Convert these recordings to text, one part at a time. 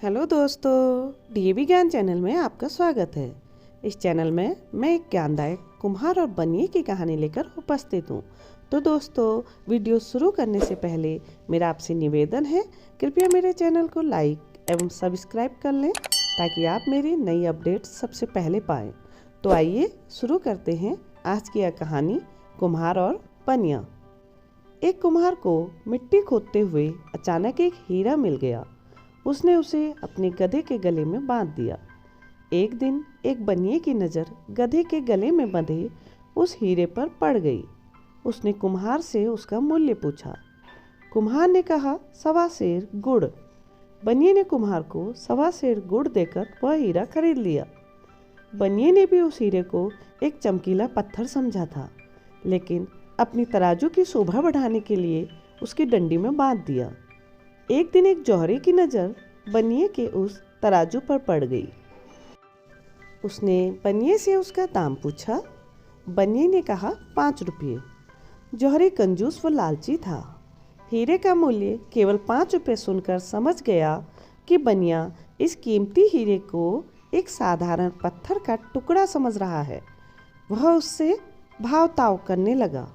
Hello दोस्तों, DAV ज्ञान channel में आपका स्वागत है। इस चैनल में मैं एक ज्ञानदायक कुम्हार और बनिए की कहानी लेकर उपस्थित हूँ। तो दोस्तों, वीडियो शुरू करने से पहले मेरा आपसे निवेदन है, कृपया मेरे चैनल को लाइक एवं सब्सक्राइब कर लें ताकि आप मेरी नई अपडेट सबसे पहले पाएँ। तो आइए शुरू करते हैं आज की यह कहानी, कुम्हार और बनिया। एक कुम्हार को मिट्टी खोदते हुए अचानक एक हीरा मिल गया। उसने उसे अपने गधे के गले में बांध दिया। एक दिन एक बनिए की नज़र गधे के गले में बंधे उस हीरे पर पड़ गई। उसने कुम्हार से उसका मूल्य पूछा। कुम्हार ने कहा 1.25 सेर गुड़। बनिए ने कुम्हार को 1.25 सेर गुड़ देकर वह हीरा खरीद लिया। बनिए ने भी उस हीरे को एक चमकीला पत्थर समझा था, लेकिन अपनी तराजू की शोभा बढ़ाने के लिए उसकी डंडी में बांध दिया। एक दिन एक जौहरी की नज़र बनिए के उस तराजू पर पड़ गई। उसने बनिए से उसका दाम पूछा। बनिए ने कहा 5 रुपये। जौहरी कंजूस व लालची था। हीरे का मूल्य केवल 5 रुपये सुनकर समझ गया कि बनिया इस कीमती हीरे को एक साधारण पत्थर का टुकड़ा समझ रहा है। वह उससे भाव ताव करने लगा।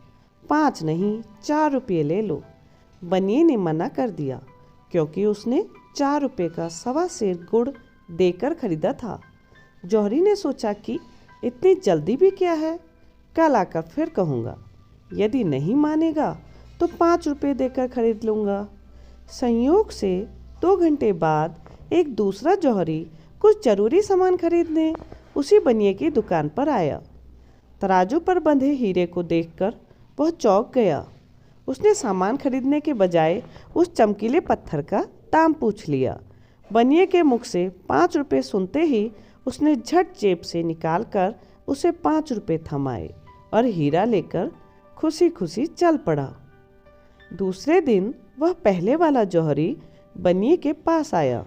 5 नहीं, 4 रुपये ले लो। बनिए ने मना कर दिया, क्योंकि उसने 4 रुपये का 1.25 सेर गुड़ देकर खरीदा था। जौहरी ने सोचा कि इतनी जल्दी भी क्या है, कल आकर फिर कहूँगा। यदि नहीं मानेगा तो 5 रुपये देकर खरीद लूँगा। संयोग से 2 घंटे बाद एक दूसरा जौहरी कुछ जरूरी सामान खरीदने उसी बनिए की दुकान पर आया। तराजू पर बंधे हीरे को देखकर वह चौंक गया। उसने सामान खरीदने के बजाय उस चमकीले पत्थर का दाम पूछ लिया। बनिए के मुख से 5 रुपये सुनते ही उसने झट जेब से निकालकर उसे 5 रुपये थमाए और हीरा लेकर खुशी खुशी चल पड़ा। दूसरे दिन वह पहले वाला जौहरी बनिए के पास आया।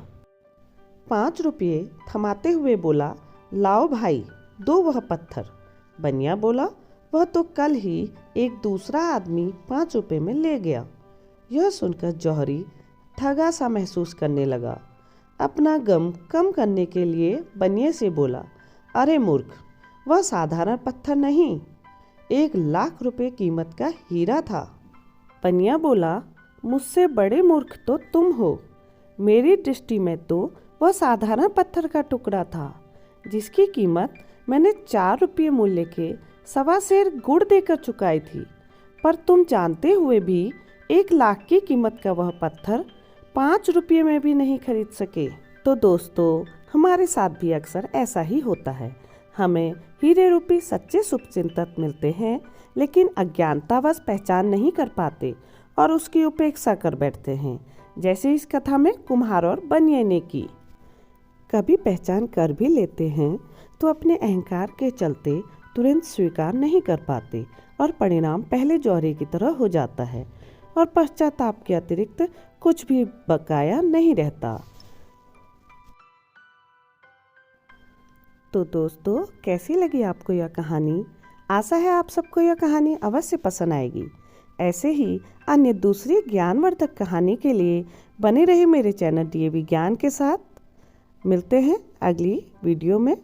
5 रुपये थमाते हुए बोला, लाओ भाई, दो वह पत्थर। बनिया बोला, वह तो कल ही एक दूसरा आदमी 5 रुपये में ले गया। यह सुनकर जौहरी ठगा सा महसूस करने लगा। अपना गम कम करने के लिए बनिए से बोला, अरे मूर्ख, वह साधारण पत्थर नहीं, 1 लाख रुपये कीमत का हीरा था। बनिया बोला, मुझसे बड़े मूर्ख तो तुम हो। मेरी दृष्टि में तो वह साधारण पत्थर का टुकड़ा था, जिसकी कीमत मैंने 4 रुपये मूल्य के 1.25 सेर गुड़ देकर चुकाई थी। पर तुम जानते हुए भी 1 लाख की कीमत का वह पत्थर 5 रुपये में भी नहीं खरीद सके। तो दोस्तों, हमारे साथ भी अक्सर ऐसा ही होता है। हमें हीरे रूपी सच्चे शुभचिंतक मिलते हैं, लेकिन अज्ञानतावश पहचान नहीं कर पाते और उसकी उपेक्षा कर बैठते हैं, जैसे इस कथा में कुम्हार और बनिए ने की। कभी पहचान कर भी लेते हैं तो अपने अहंकार के चलते तुरंत स्वीकार नहीं कर पाते और परिणाम पहले जौहरी की तरह हो जाता है और पश्चाताप के अतिरिक्त कुछ भी बकाया नहीं रहता। तो दोस्तों, कैसी लगी आपको यह कहानी? आशा है आप सबको यह कहानी अवश्य पसंद आएगी। ऐसे ही अन्य दूसरी ज्ञानवर्धक कहानी के लिए बने रहे मेरे चैनल डीएवी ज्ञान के साथ। मिलते हैं अगली वीडियो में।